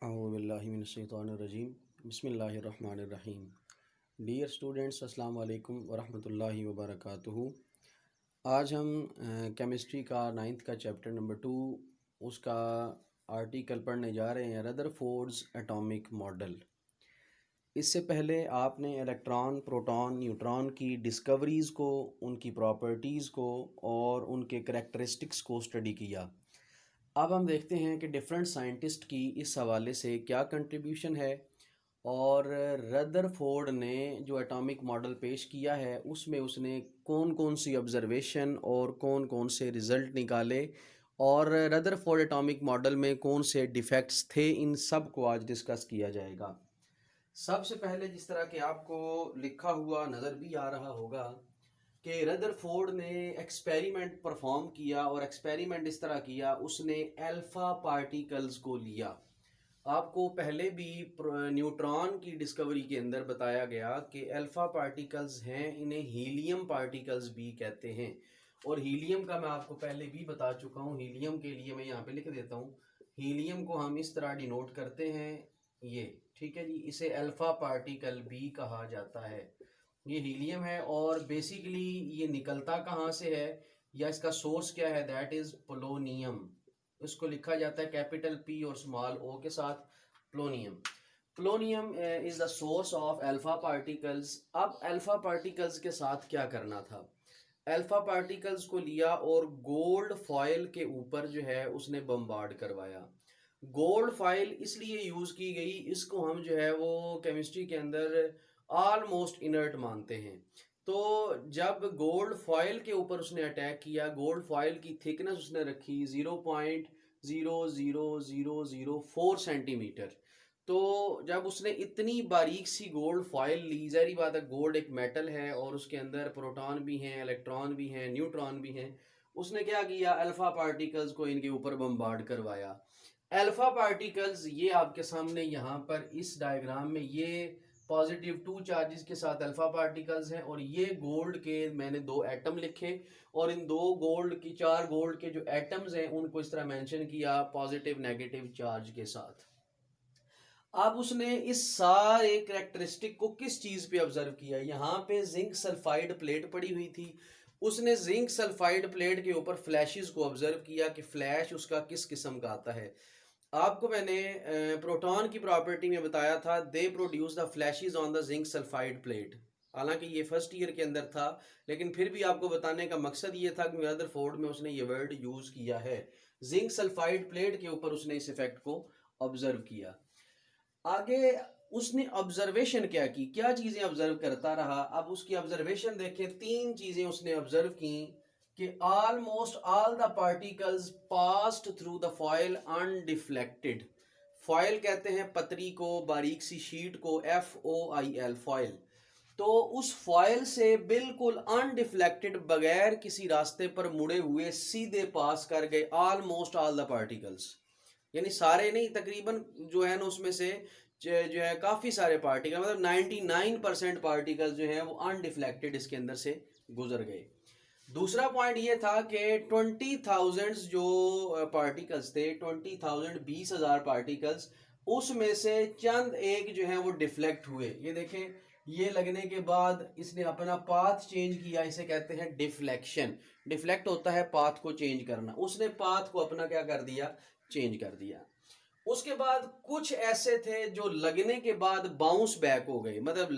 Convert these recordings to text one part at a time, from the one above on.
औज़ुबिल्लाहिमिनश्शैतानिर्रजीम बिस्मिल्लाहिर्रहमानिर्रहीम। Dear students, अस्सलाम वालेकुम वरहमतुल्लाहि वबरकातुहू। आज हम केमिस्ट्री का 9th का चैप्टर नंबर 2 उसका आर्टिकल पढ़ने जा रहे हैं, रदरफोर्ड्स एटॉमिक मॉडल। इससे पहले आपने इलेक्ट्रॉन, प्रोटॉन, न्यूट्रॉन की डिस्कवरीज़ को, उनकी प्रॉपर्टीज़ को और उनके करैक्टरिस्टिक्स को स्टडी किया। अब हम देखते हैं कि डिफरेंट साइंटिस्ट की इस हवाले से क्या कंट्रीब्यूशन है और रदरफोर्ड ने जो एटॉमिक मॉडल पेश किया है उसमें उसने कौन कौन सी ऑब्जर्वेशन और कौन कौन से रिज़ल्ट निकाले और रदरफोर्ड एटॉमिक मॉडल में कौन से डिफेक्ट्स थे, इन सब को आज डिस्कस किया जाएगा। सबसे पहले, जिस तरह कि आपको लिखा हुआ नज़र भी आ रहा होगा कि रदरफोर्ड ने एक्सपेरिमेंट परफॉर्म किया और एक्सपेरिमेंट इस तरह किया, उसने अल्फ़ा पार्टिकल्स को लिया। आपको पहले भी न्यूट्रॉन की डिस्कवरी के अंदर बताया गया कि अल्फ़ा पार्टिकल्स हैं, इन्हें हीलियम पार्टिकल्स भी कहते हैं। और हीलियम का मैं आपको पहले भी बता चुका हूँ। हीलियम के लिए मैं यहाँ पे लिख देता हूँ। हीलियम को हम इस तरह डिनोट करते हैं, ये ठीक है जी। इसे अल्फ़ा पार्टिकल भी कहा जाता है। ये हीलियम है और बेसिकली ये निकलता कहाँ से है या इसका सोर्स क्या है, दैट इज़ पोलोनियम। इसको लिखा जाता है कैपिटल पी और स्मॉल ओ के साथ, polonium. Polonium is the source of alpha particles. अब अल्फ़ा पार्टिकल्स के साथ क्या करना था, अल्फ़ा पार्टिकल्स को लिया और गोल्ड फॉयल के ऊपर जो है उसने बम्बार्ड करवाया। गोल्ड फॉयल इसलिए यूज़ की गई, इसको हम जो है वो केमिस्ट्री के अंदर ऑलमोस्ट इनर्ट मानते हैं। तो जब गोल्ड फॉयल के ऊपर उसने अटैक किया, गोल्ड फॉयल की थिकनेस उसने रखी 0.00004 सेंटीमीटर। तो जब उसने इतनी बारीक सी गोल्ड फॉयल ली, ज़ाहिर बात है गोल्ड एक मेटल है और उसके अंदर प्रोटॉन भी हैं, इलेक्ट्रॉन भी हैं, न्यूट्रॉन भी हैं। उसने क्या किया, अल्फ़ा पार्टिकल्स को इनके ऊपर बम्बार्ड करवाया। अल्फ़ा पार्टिकल्स ये आपके सामने यहाँ पर इस डायग्राम में ये पॉजिटिव 2 चार्जेस के साथ अल्फ़ा पार्टिकल्स हैं और ये गोल्ड के मैंने 2 एटम लिखे और इन 4 गोल्ड के जो एटम्स हैं उनको इस तरह मेंशन किया पॉजिटिव नेगेटिव चार्ज के साथ। अब उसने इस सारे करैक्टरिस्टिक को किस चीज़ पे ऑब्जर्व किया, यहाँ पे जिंक सल्फाइड प्लेट पड़ी हुई थी। उसने जिंक सल्फाइड प्लेट के ऊपर फ्लैशेस को ऑब्जर्व किया कि फ्लैश उसका किस किस्म का आता है। आपको मैंने प्रोटॉन की प्रॉपर्टी में बताया था, they produce the flashes on the zinc sulphide plate. हालांकि ये फर्स्ट ईयर के अंदर था, लेकिन फिर भी आपको बताने का मकसद ये था कि रदरफोर्ड में उसने ये वर्ड यूज़ किया है। जिंक सल्फाइड प्लेट के ऊपर उसने इस इफेक्ट को ऑब्जर्व किया। आगे उसने ऑब्जर्वेशन क्या की, क्या चीजें ऑब्जर्व करता रहा। अब उसकी ऑब्जर्वेशन देखें, 3 चीजें उसने ऑब्जर्व की कि almost all the particles passed through the foil undeflected. Foil कहते हैं पतरी को, बारीक सी शीट को, FOIL फॉयल। तो उस फॉयल से बिल्कुल अनडिफ्लेक्टेड, बगैर किसी रास्ते पर मुड़े हुए सीधे पास कर गए ऑलमोस्ट ऑल द पार्टिकल्स। यानी सारे नहीं, तकरीबन जो है ना उसमें से जो है काफ़ी सारे पार्टिकल, मतलब 99% पार्टिकल्स जो हैं वो अनडिफ्लेक्टेड इसके अंदर से गुजर गए। दूसरा पॉइंट ये था कि 20,000 जो पार्टिकल्स थे, 20,000 20,000 पार्टिकल्स, उसमें से चंद एक जो है वो डिफ्लेक्ट हुए। ये देखें, ये लगने के बाद इसने अपना पाथ चेंज किया, इसे कहते हैं डिफ्लेक्शन। डिफ्लेक्ट होता है पाथ को चेंज करना, उसने पाथ को अपना क्या कर दिया, चेंज कर दिया। उसके बाद कुछ ऐसे थे जो लगने के बाद बाउंस बैक हो गए, मतलब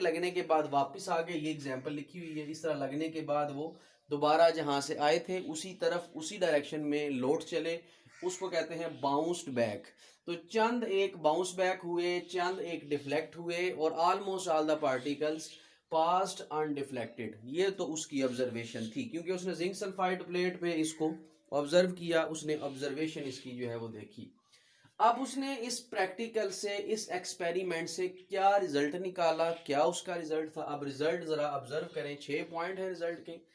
लगने के बाद वापस आ गए। ये एग्जांपल लिखी हुई है, इस तरह लगने के बाद वो दोबारा जहां से आए थे उसी तरफ, उसी डायरेक्शन में लौट चले, उसको कहते हैं बाउंस्ड बैक। तो चंद एक बाउंस बैक हुए, चंद एक डिफ्लेक्ट हुए और almost all the particles past undeflected. ये तो उसकी ऑब्जर्वेशन थी, क्योंकि उसने जिंक सल्फाइड प्लेट पे इसको ऑब्जर्व किया, उसने ऑब्जर्वेशन इसकी जो है वो देखी। अब उसने इस प्रैक्टिकल से, इस एक्सपेरिमेंट से क्या रिजल्ट निकाला, क्या उसका रिजल्ट था। अब रिजल्ट जरा ऑब्जर्व करें, 6 पॉइंट है रिजल्ट के।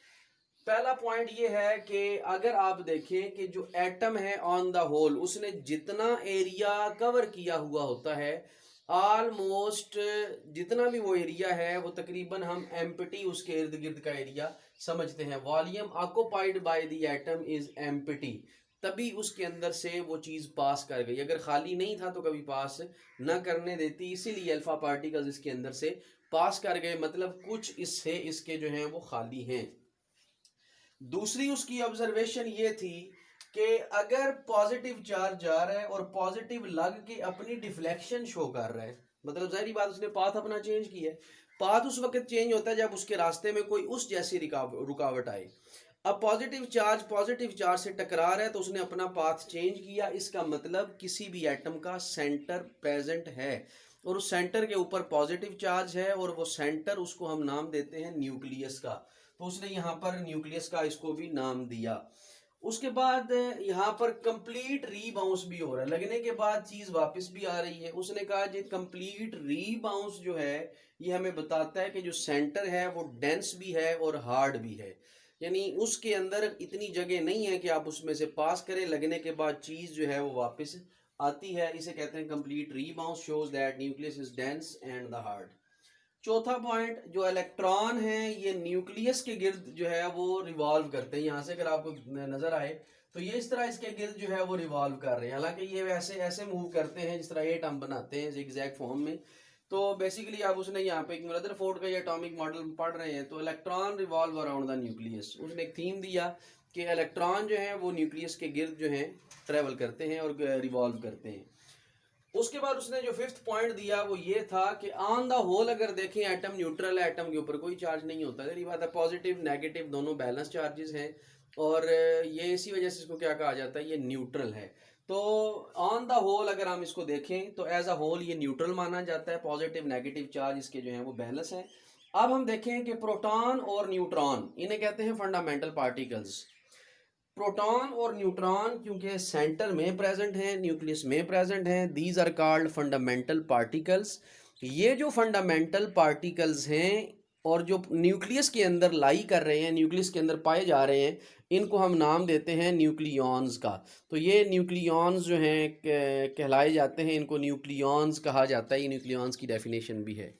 पहला पॉइंट ये है कि अगर आप देखें कि जो एटम है ऑन द होल, उसने जितना एरिया कवर किया हुआ होता है, ऑलमोस्ट जितना भी वो एरिया है वो तकरीबन हम एम्प्टी उसके इर्द गिर्द का एरिया समझते हैं। Volume occupied by the atom is empty. तभी उसके अंदर से वो चीज़ पास कर गई। अगर खाली नहीं था तो कभी पास ना करने देती, इसीलिए अल्फा पार्टिकल्स इसके अंदर से पास कर गए, मतलब कुछ इससे इसके जो हैं वो खाली हैं। दूसरी उसकी ऑब्जर्वेशन ये थी कि अगर पॉजिटिव चार्ज जा रहा है और पॉजिटिव लग के अपनी डिफ्लेक्शन शो कर रहा है, मतलब जाहिर बात उसने पाथ अपना चेंज किया है। पाथ उस वक्त चेंज होता है जब उसके रास्ते में कोई उस जैसी रुकावट आए। अब पॉजिटिव चार्ज से टकरा रहा है तो उसने अपना पाथ चेंज किया, इसका मतलब किसी भी एटम का सेंटर प्रेजेंट है और उस सेंटर के ऊपर पॉजिटिव चार्ज है और वो सेंटर उसको हम नाम देते हैं न्यूक्लियस का। तो उसने यहाँ पर न्यूक्लियस का इसको भी नाम दिया। उसके बाद यहाँ पर कंप्लीट रीबाउंस भी हो रहा है, लगने के बाद चीज वापस भी आ रही है। उसने कहा जी कंप्लीट रीबाउंस जो है ये हमें बताता है कि जो सेंटर है वो डेंस भी है और हार्ड भी है, यानी उसके अंदर इतनी जगह नहीं है कि आप उसमें से पास करें, लगने के बाद चीज जो है वो वापस आती है। इसे कहते हैं complete rebounds shows that nucleus is dense and the hard. चौथा पॉइंट, जो इलेक्ट्रॉन है ये न्यूक्लियस के गिर्द जो है वो रिवॉल्व करते हैं। यहाँ से अगर आपको नजर आए तो ये इस तरह इसके गिर्द जो है वो रिवॉल्व कर रहे हैं, हालांकि ये वैसे ऐसे मूव करते हैं जिस तरह एट हम बनाते हैं एग्जैक्ट फॉर्म में। तो बेसिकली आप उसने यहाँ पे एक रदरफोर्ड का ये एटॉमिक मॉडल पढ़ रहे हैं, तो electron revolve around the nucleus, उसने एक थीम दिया कि इलेक्ट्रॉन जो है वो न्यूक्लियस के गिर्द जो है ट्रेवल करते हैं और रिवॉल्व करते हैं। उसके बाद उसने जो फिफ्थ पॉइंट दिया वो ये था कि ऑन द होल अगर देखें एटम न्यूट्रल है, एटम के ऊपर कोई चार्ज नहीं होता। ये बात है, पॉजिटिव नेगेटिव दोनों बैलेंस चार्जेस हैं और ये इसी वजह से इसको क्या कहा जाता है, ये न्यूट्रल है। तो ऑन द होल अगर हम इसको देखें तो एज अ होल ये न्यूट्रल माना जाता है, पॉजिटिव नेगेटिव चार्ज इसके जो हैं वो बैलेंस हैं। अब हम देखें कि प्रोटॉन और न्यूट्रॉन इन्हें कहते हैं फंडामेंटल पार्टिकल्स। प्रोटॉन और न्यूट्रॉन क्योंकि सेंटर में प्रेजेंट हैं, न्यूक्लियस में प्रेजेंट हैं, these are called fundamental particles. ये जो फंडामेंटल पार्टिकल्स हैं और जो न्यूक्लियस के अंदर लाई कर रहे हैं, न्यूक्लियस के अंदर पाए जा रहे हैं, इनको हम नाम देते हैं न्यूक्लियॉन्स का। तो ये न्यूक्लियॉन्स जो हैं कहलाए जाते हैं, इनको न्यूक्लियॉन्स कहा जाता है। ये न्यूक्लियॉन्स की डेफिनेशन भी है।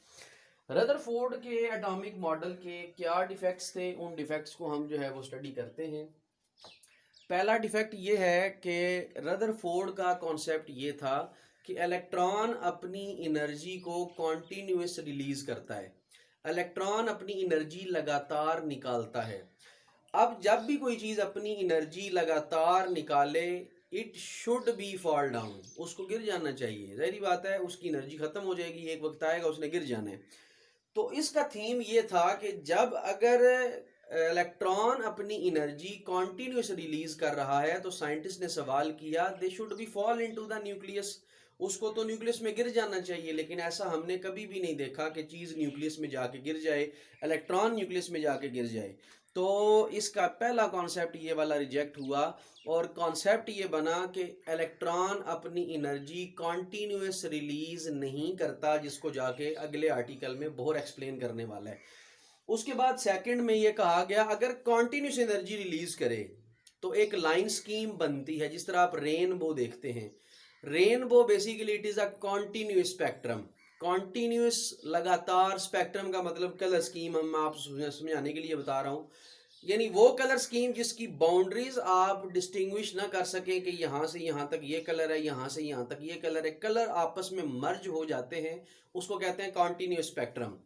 रदरफोर्ड के एटॉमिक मॉडल के क्या डिफेक्ट्स थे, उन डिफेक्ट्स को हम जो है वो स्टडी करते हैं। पहला डिफेक्ट ये है कि रदरफोर्ड का कॉन्सेप्ट ये था कि इलेक्ट्रॉन अपनी एनर्जी को कॉन्टीन्यूस रिलीज करता है, इलेक्ट्रॉन अपनी एनर्जी लगातार निकालता है। अब जब भी कोई चीज़ अपनी एनर्जी लगातार निकाले, it should be fall down, उसको गिर जाना चाहिए। जाहिर बात है उसकी एनर्जी खत्म हो जाएगी, एक वक्त आएगा उसने गिर जाना है। तो इसका थीम ये था कि जब अगर इलेक्ट्रॉन अपनी एनर्जी कॉन्टिन्यूस रिलीज कर रहा है तो साइंटिस्ट ने सवाल किया they should be fall into the nucleus, उसको तो न्यूक्लियस में गिर जाना चाहिए, लेकिन ऐसा हमने कभी भी नहीं देखा कि चीज़ न्यूक्लियस में जाके गिर जाए, इलेक्ट्रॉन न्यूक्लियस में जाके गिर जाए। तो इसका पहला कॉन्सेप्ट ये वाला रिजेक्ट हुआ और कॉन्सेप्ट ये बना कि इलेक्ट्रॉन अपनी एनर्जी कॉन्टीन्यूस रिलीज नहीं करता, जिसको जाके अगले आर्टिकल में बोहर एक्सप्लेन करने वाला है। उसके बाद सेकंड में ये कहा गया अगर कॉन्टीन्यूस एनर्जी रिलीज करे तो एक लाइन स्कीम बनती है, जिस तरह आप रेनबो देखते हैं। Rainbow basically it is a continuous spectrum, continuous लगातार स्पेक्ट्रम का मतलब कलर स्कीम हम आप समझाने के लिए बता रहा हूँ, यानी वो कलर स्कीम जिसकी बाउंड्रीज आप डिस्टिंग्विश ना कर सकें कि यहाँ से यहाँ तक ये कलर है, यहाँ से यहाँ तक ये कलर है, कलर आपस में मर्ज हो जाते हैं, उसको कहते हैं कॉन्टीन्यूस स्पेक्ट्रम।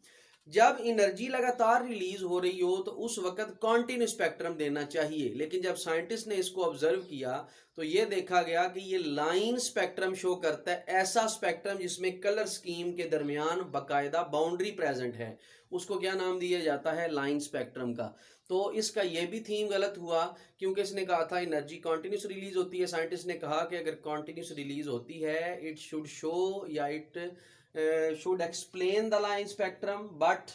जब एनर्जी लगातार रिलीज हो रही हो तो उस वक्त कॉन्टिन्यू स्पेक्ट्रम देना चाहिए, लेकिन जब साइंटिस्ट ने इसको ऑब्जर्व किया तो ये देखा गया कि ये लाइन स्पेक्ट्रम शो करता है, ऐसा स्पेक्ट्रम जिसमें कलर स्कीम के दरमियान बाकायदा बाउंड्री प्रेजेंट है, उसको क्या नाम दिया जाता है, लाइन स्पेक्ट्रम का। तो इसका ये भी थीम गलत हुआ क्योंकि इसने कहा था एनर्जी कॉन्टिन्यूस रिलीज होती है, साइंटिस्ट ने कहा कि अगर कॉन्टिन्यूस रिलीज होती है इट शुड शो या it should explain the line spectrum, but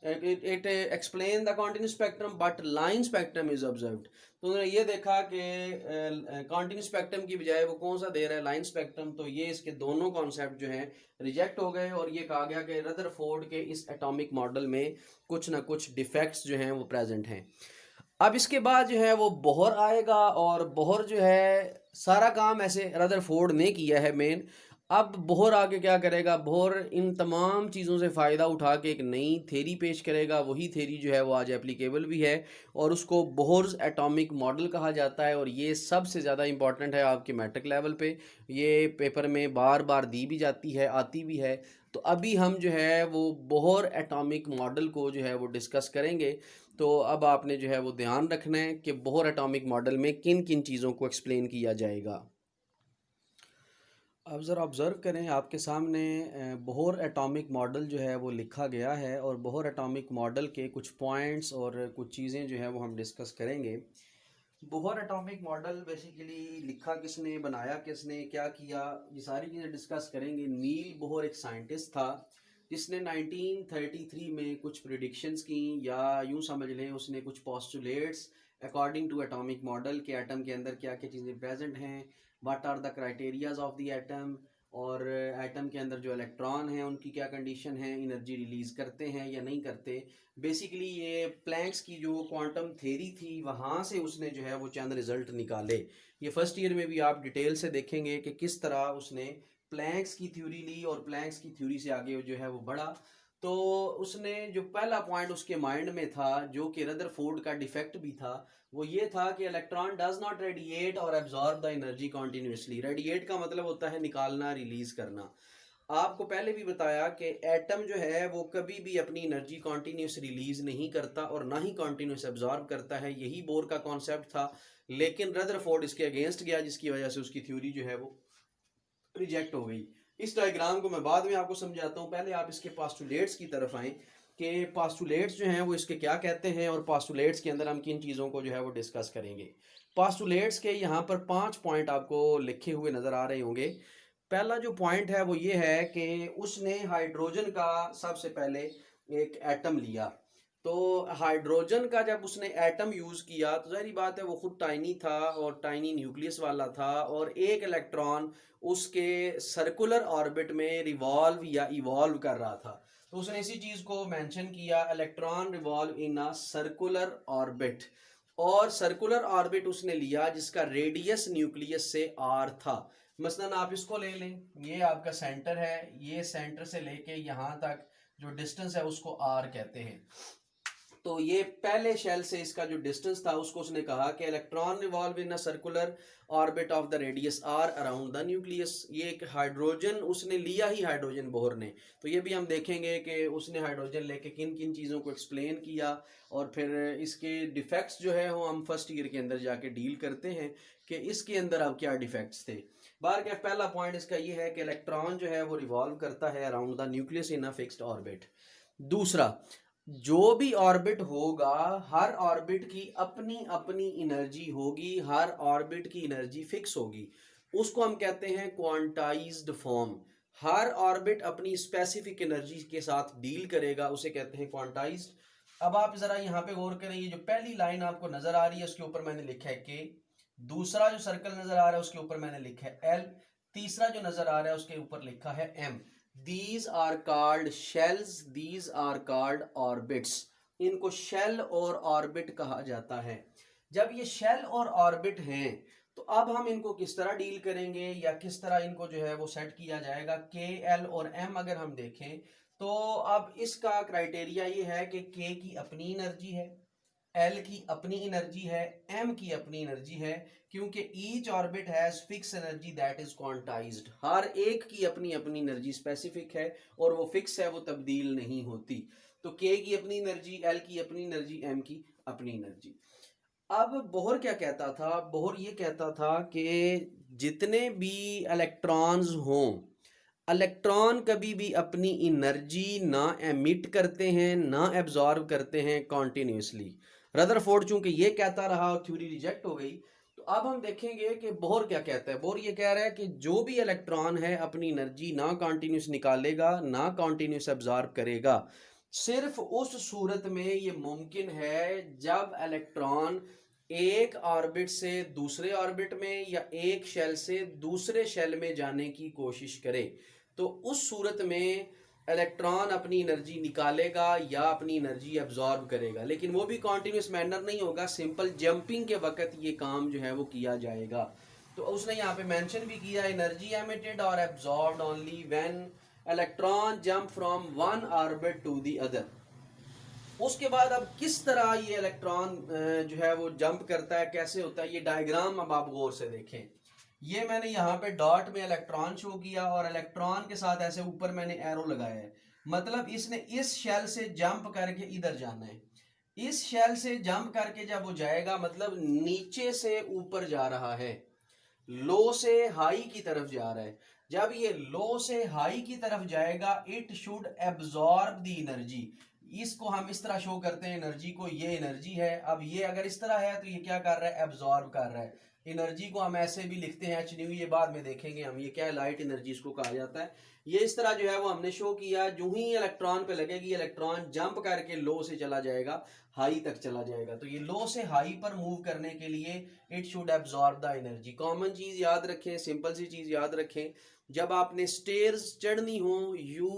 it explain the continuous spectrum, but line spectrum is observed। तो उन्होंने ये देखा कि कॉन्टिन्यूस स्पेक्ट्रम की बजाय वो कौन सा दे रहा है, लाइन स्पेक्ट्रम। तो ये इसके दोनों कॉन्सेप्ट जो हैं रिजेक्ट हो गए और ये कहा गया कि रदरफोर्ड के इस एटॉमिक मॉडल में कुछ ना कुछ डिफेक्ट्स जो हैं वो प्रेजेंट हैं। अब इसके बाद जो है वो बोहर आएगा और बोहर जो है सारा काम ऐसे रदरफोर्ड ने किया है मेन। अब बोहर आगे क्या करेगा, बोहर इन तमाम चीज़ों से फ़ायदा उठा के एक नई थ्योरी पेश करेगा। वही थ्योरी जो है वो आज एप्लीकेबल भी है और उसको बोहर्स एटॉमिक मॉडल कहा जाता है और ये सबसे ज़्यादा इम्पॉर्टेंट है आपके मैट्रिक लेवल पे। ये पेपर में बार बार दी भी जाती है, आती भी है। तो अभी हम जो है वो बोहर एटॉमिक मॉडल को जो है वो डिस्कस करेंगे। तो अब आपने जो है वो ध्यान रखना है कि बोहर एटॉमिक मॉडल में किन किन चीज़ों को एक्सप्लेन किया जाएगा। अब ज़रा ऑब्ज़र्व करें, आपके सामने बोहर एटॉमिक मॉडल जो है वो लिखा गया है और बोहर एटॉमिक मॉडल के कुछ पॉइंट्स और कुछ चीज़ें जो है वो हम डिस्कस करेंगे। बोहर एटॉमिक मॉडल बेसिकली लिखा किसने, बनाया किसने, क्या किया, ये सारी चीज़ें डिस्कस करेंगे। नील बोहर एक साइंटिस्ट था जिसने 1933 में कुछ प्रिडिक्शंस की, या यूँ समझ लें उसने कुछ postulates according to atomic model के एटम के अंदर क्या क्या चीज़ें प्रेजेंट हैं, what are the criterias of the atom, और एटम के अंदर जो इलेक्ट्रॉन हैं उनकी क्या कंडीशन है, एनर्जी रिलीज करते हैं या नहीं करते। बेसिकली ये प्लैंक्स की जो क्वांटम थ्योरी थी वहाँ से उसने जो है वो चंद रिजल्ट निकाले। ये फर्स्ट ईयर में भी आप डिटेल से देखेंगे कि किस तरह उसने प्लैंक्स की थ्योरी ली और प्लैंक्स की थ्योरी से आगे जो है वो बढ़ा। तो उसने जो पहला पॉइंट उसके माइंड में था, जो कि रदरफोर्ड का डिफेक्ट भी था, वो ये था कि इलेक्ट्रॉन डज नॉट रेडिएट और absorb the energy continuously. Radiate का मतलब होता है निकालना, रिलीज करना। आपको पहले भी बताया कि एटम जो है वो कभी भी अपनी एनर्जी कॉन्टिन्यूस रिलीज नहीं करता और ना ही कॉन्टिन्यूस एब्जॉर्ब करता है। यही बोर का कॉन्सेप्ट था, लेकिन रदरफोर्ड इसके अगेंस्ट गया जिसकी वजह से उसकी थ्योरी जो है वो रिजेक्ट हो गई। इस डायग्राम को मैं बाद में आपको समझाता हूँ, पहले आप इसके पास्टुलेट्स की तरफ आएँ कि पास्टुलेट्स जो हैं वो इसके क्या कहते हैं और पास्टुलेट्स के अंदर हम किन चीज़ों को जो है वो डिस्कस करेंगे। पास्टुलेट्स के यहाँ पर 5 पॉइंट आपको लिखे हुए नज़र आ रहे होंगे। पहला जो पॉइंट है वो ये है कि उसने हाइड्रोजन का सबसे पहले एक एटम लिया। तो हाइड्रोजन का जब उसने एटम यूज़ किया तो ज़ाहिर बात है वो खुद टाइनी था और टाइनी न्यूक्लियस वाला था, और एक इलेक्ट्रॉन उसके सर्कुलर ऑर्बिट में रिवॉल्व या इवॉल्व कर रहा था। तो उसने इसी चीज़ को मेंशन किया, electron revolve in a circular orbit. और सर्कुलर ऑर्बिट उसने लिया जिसका रेडियस न्यूक्लियस से आर था। मसलन आप इसको ले लें, ये आपका सेंटर है, ये सेंटर से लेके यहाँ तक जो डिस्टेंस है उसको आर कहते हैं। तो ये पहले शेल से इसका जो डिस्टेंस था उसको उसने कहा कि electron revolve in a circular orbit of the radius R around the nucleus. ये एक हाइड्रोजन उसने लिया ही, हाइड्रोजन बोहर ने। तो ये भी हम देखेंगे कि उसने हाइड्रोजन लेके किन किन चीज़ों को एक्सप्लेन किया और फिर इसके डिफेक्ट्स जो है वो हम फर्स्ट ईयर के अंदर जाके डील करते हैं कि इसके अंदर अब क्या डिफेक्ट्स थे। बार का पहला पॉइंट इसका ये है कि इलेक्ट्रॉन जो है वो रिवॉल्व करता है around the nucleus in a fixed orbit. दूसरा, जो भी ऑर्बिट होगा हर ऑर्बिट की अपनी अपनी एनर्जी होगी, हर ऑर्बिट की एनर्जी फिक्स होगी। उसको हम कहते हैं क्वांटाइज्ड फॉर्म। हर ऑर्बिट अपनी स्पेसिफिक एनर्जी के साथ डील करेगा, उसे कहते हैं क्वांटाइज्ड। अब आप जरा यहाँ पे गौर करें, ये जो पहली लाइन आपको नजर आ रही है उसके ऊपर मैंने लिखा है के। दूसरा जो सर्कल नजर आ रहा है उसके ऊपर मैंने लिखा है एल। तीसरा जो नजर आ रहा है उसके ऊपर लिखा है M. These are called shells, these are called orbits। इनको शेल और ऑर्बिट कहा जाता है। जब ये शेल और ऑर्बिट हैं तो अब हम इनको किस तरह डील करेंगे या किस तरह इनको जो है वो सेट किया जाएगा। के, एल और एम अगर हम देखें तो अब इसका क्राइटेरिया ये है कि के की अपनी एनर्जी है, एल की अपनी एनर्जी है, एम की अपनी एनर्जी है, क्योंकि each orbit has fix energy that is quantized. हर एक की अपनी अपनी एनर्जी स्पेसिफिक है और वो फिक्स है, वो तब्दील नहीं होती। तो के की अपनी एनर्जी, एल की अपनी एनर्जी, एम की अपनी एनर्जी। अब बोहर क्या कहता था, बोहर ये कहता था कि जितने भी इलेक्ट्रॉन्स हों, इलेक्ट्रॉन कभी भी अपनी एनर्जी ना एमिट करते हैं ना एब्जॉर्ब करते हैं कॉन्टिन्यूसली। रदरफोर्ड चूंकि ये कहता रहा और थ्योरी रिजेक्ट हो गई, तो अब हम देखेंगे कि बोहर क्या कहता है। बोहर ये कह रहा है कि जो भी इलेक्ट्रॉन है अपनी एनर्जी ना कॉन्टिन्यूस निकालेगा ना कॉन्टिन्यूस एब्जॉर्ब करेगा। सिर्फ उस सूरत में ये मुमकिन है जब इलेक्ट्रॉन एक ऑर्बिट से दूसरे ऑर्बिट में या एक शेल से दूसरे शेल में जाने की कोशिश करे। तो उस सूरत में इलेक्ट्रॉन अपनी एनर्जी निकालेगा या अपनी एनर्जी एब्जॉर्ब करेगा, लेकिन वो भी कॉन्टिन्यूस मैनर नहीं होगा, सिंपल जंपिंग के वक्त ये काम जो है वो किया जाएगा। तो उसने यहाँ पे मेंशन भी किया, एनर्जी एमिटेड और absorbed only when electron jump from one orbit to the other. उसके बाद अब किस तरह ये इलेक्ट्रॉन जो है वो जंप करता है, कैसे होता है, ये डायग्राम अब आप गौर से देखें। ये मैंने यहाँ पे डॉट में इलेक्ट्रॉन शो किया और इलेक्ट्रॉन के साथ ऐसे ऊपर मैंने एरो लगाया है, मतलब इसने इस शेल से जंप करके इधर जाना है। इस शेल से जंप करके जब वो जाएगा मतलब नीचे से ऊपर जा रहा है, लो से हाई की तरफ जा रहा है। जब ये लो से हाई की तरफ जाएगा it should absorb the energy. इसको हम इस तरह शो करते हैं एनर्जी को, ये एनर्जी है। अब ये अगर इस तरह है तो ये क्या कर रहा है, एब्जॉर्ब कर रहा है। एनर्जी को हम ऐसे भी लिखते हैं एच न्यू, ये बाद में देखेंगे हम, ये क्या है, लाइट एनर्जी इसको कहा जाता है। ये इस तरह जो है वो हमने शो किया, जो ही इलेक्ट्रॉन पे लगेगी इलेक्ट्रॉन जंप करके लो से चला जाएगा, हाई तक चला जाएगा। तो ये लो से हाई पर मूव करने के लिए it should absorb the energy. Common चीज याद रखें, सिंपल सी चीज याद रखें, जब आपने स्टेयर्स चढ़नी हो यू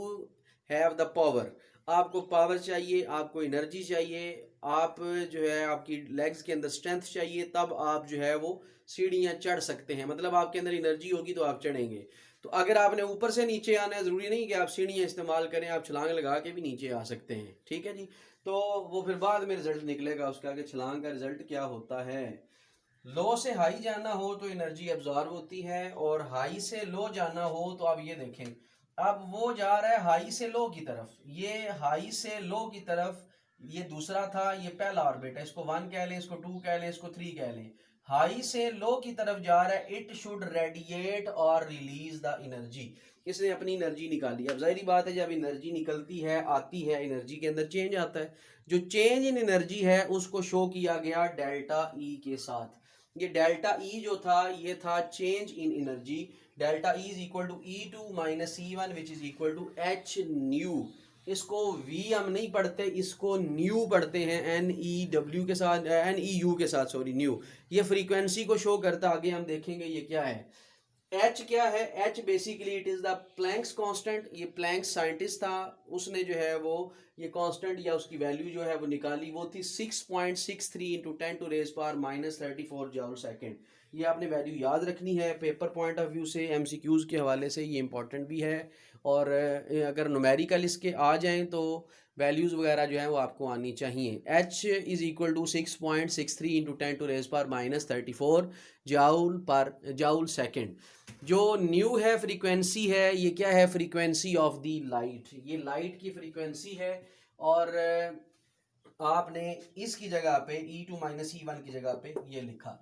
हैव द पावर, आपको पावर चाहिए, आपको एनर्जी चाहिए, आप जो है आपकी लेग्स के अंदर स्ट्रेंथ चाहिए, तब आप जो है वो सीढ़ियाँ चढ़ सकते हैं, मतलब आपके अंदर एनर्जी होगी तो आप चढ़ेंगे। तो अगर आपने ऊपर से नीचे आना है, ज़रूरी नहीं कि आप सीढ़ियाँ इस्तेमाल करें, आप छलांग लगा के भी नीचे आ सकते हैं, ठीक है जी। तो वो फिर बाद में रिजल्ट निकलेगा उसका कि छलांग का रिजल्ट क्या होता है। लो से हाई जाना हो तो एनर्जी एब्जॉर्ब होती है, और हाई से लो जाना हो तो आप ये देखें, अब वो जा रहा है हाई से लो की तरफ, ये हाई से लो की तरफ, ये दूसरा था, ये पहला ऑर्बिट है, इसको 1 कह लें, इसको 2 कह लें, इसको 3 कह लें। हाई से लो की तरफ जा रहा है, इट शुड रेडिएट और रिलीज द एनर्जी। इसने अपनी एनर्जी निकाली। अब जाहिर बात है जब एनर्जी निकलती है, आती है, एनर्जी के अंदर चेंज आता है, जो चेंज इन एनर्जी है उसको शो किया गया डेल्टा ई के साथ। ये डेल्टा ई जो था ये था change in energy. Delta E is equal to E2 minus E1 which is equal to H nu. इसको वी हम नहीं पढ़ते, इसको न्यू पढ़ते हैं, NEW के साथ, NEU के साथ, सॉरी न्यू। ये फ्रीक्वेंसी को शो करता, आगे हम देखेंगे ये क्या है। एच क्या है, H basically it is the Planck's constant. ये प्लैंक्स साइंटिस्ट था, उसने जो है वो ये कांस्टेंट या उसकी वैल्यू जो है वो निकाली, वो थी 6.63 into 10 to raise power minus 34 joule second. ये आपने वैल्यू याद रखनी है पेपर पॉइंट ऑफ व्यू से, MCQs के हवाले से ये इंपॉर्टेंट भी है। और अगर न्यूमेरिकल इसके आ जाएं तो वैल्यूज़ वगैरह जो है वो आपको आनी चाहिए। H is equal to 6.63 into 10 to raise power minus 34 joule second. जो न्यू है फ्रीक्वेंसी है, ये क्या है, फ्रीक्वेंसी ऑफ द लाइट, ये लाइट की फ्रीक्वेंसी है। और आपने इसकी जगह पे E2 माइनस E1 की जगह पे ये लिखा।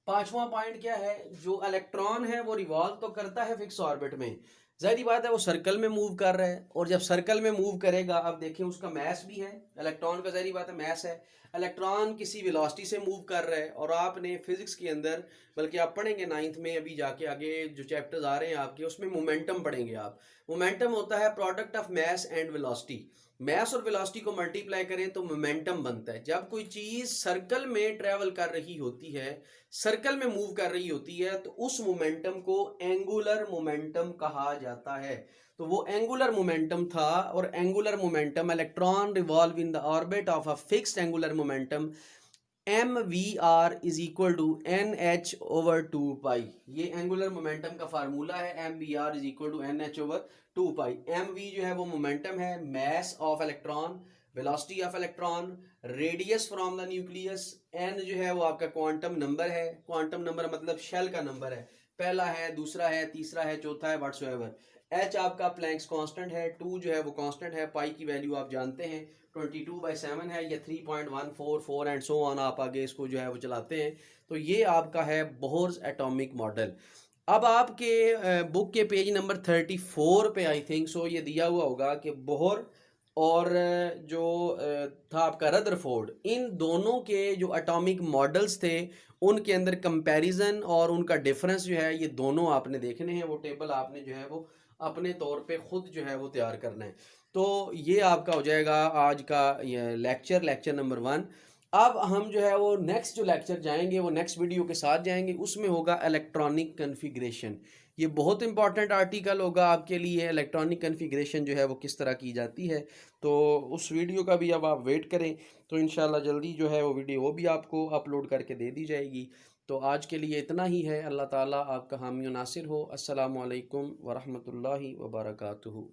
पांचवा पॉइंट क्या है, जो इलेक्ट्रॉन है वो रिवॉल्व तो करता है फिक्स ऑर्बिट में, जाहिर बात है वो सर्कल में मूव कर रहा है, और जब सर्कल में मूव करेगा, अब देखें उसका मैस भी है, इलेक्ट्रॉन का जाहिर बात है मैस है। इलेक्ट्रॉन किसी वेलोसिटी से मूव कर रहा है, और आपने फिजिक्स के अंदर, बल्कि आप पढ़ेंगे 9th में, अभी जाके आगे जो चैप्टर्स आ रहे हैं आपके, उसमें मोमेंटम पढ़ेंगे आप। मोमेंटम होता है product of mass and velocity. Mass और वेलोसिटी को मल्टीप्लाई करें तो मोमेंटम बनता है। जब कोई चीज सर्कल में ट्रेवल कर रही होती है, सर्कल में मूव कर रही होती है, तो उस मोमेंटम को एंगुलर मोमेंटम कहा जाता है। तो वो एंगुलर मोमेंटम था, और angular momentum, electron revolve in the orbit of a fixed angular momentum MVR is equal to NH over 2 pi. ये एंगुलर मोमेंटम का फार्मूला है, MVR is equal to NH over 2 pi. MV जो है वो momentum है, mass of electron, velocity of electron, radius from the nucleus. N जो है वो आपका क्वांटम नंबर है, क्वांटम नंबर मतलब शेल का नंबर है, पहला है, दूसरा है, तीसरा है, चौथा है, व्हाटसोएवर। H आपका प्लैंक्स कांस्टेंट है, 2 जो है वो कांस्टेंट है, पाई की वैल्यू आप जानते हैं 22/7 है, या 3.144 एंड सो ऑन, आप आगे इसको जो है वो चलाते हैं। तो ये आपका है बोहर्स एटॉमिक मॉडल। अब आपके बुक के पेज नंबर 34 पे आई थिंक सो ये दिया हुआ होगा कि बोहर और जो था आपका रदरफोर्ड, इन दोनों के जो एटॉमिक मॉडल्स थे उनके अंदर कंपैरिजन और उनका डिफरेंस जो है, ये दोनों आपने देखने हैं। वो टेबल आपने जो है वो अपने तौर पे खुद जो है वो तैयार करना है। तो ये आपका हो जाएगा आज का लेक्चर नंबर 1। अब हम जो है वो नेक्स्ट जो लेक्चर जाएंगे वो नेक्स्ट वीडियो के साथ जाएंगे, उसमें होगा इलेक्ट्रॉनिक कन्फिग्रेशन। ये बहुत इंपॉर्टेंट आर्टिकल होगा आपके लिए, इलेक्ट्रॉनिक कन्फिग्रेशन जो है वो किस तरह की जाती है। तो उस वीडियो का भी अब आप वेट करें, तो इंशाल्लाह जल्दी जो है वो वीडियो वो भी आपको अपलोड करके दे दी जाएगी। तो आज के लिए इतना ही है। अल्लाह ताला आपका हामी व नासिर हो। अस्सलामु अलैकुम व रहमतुल्लाहि व बरकातुहू।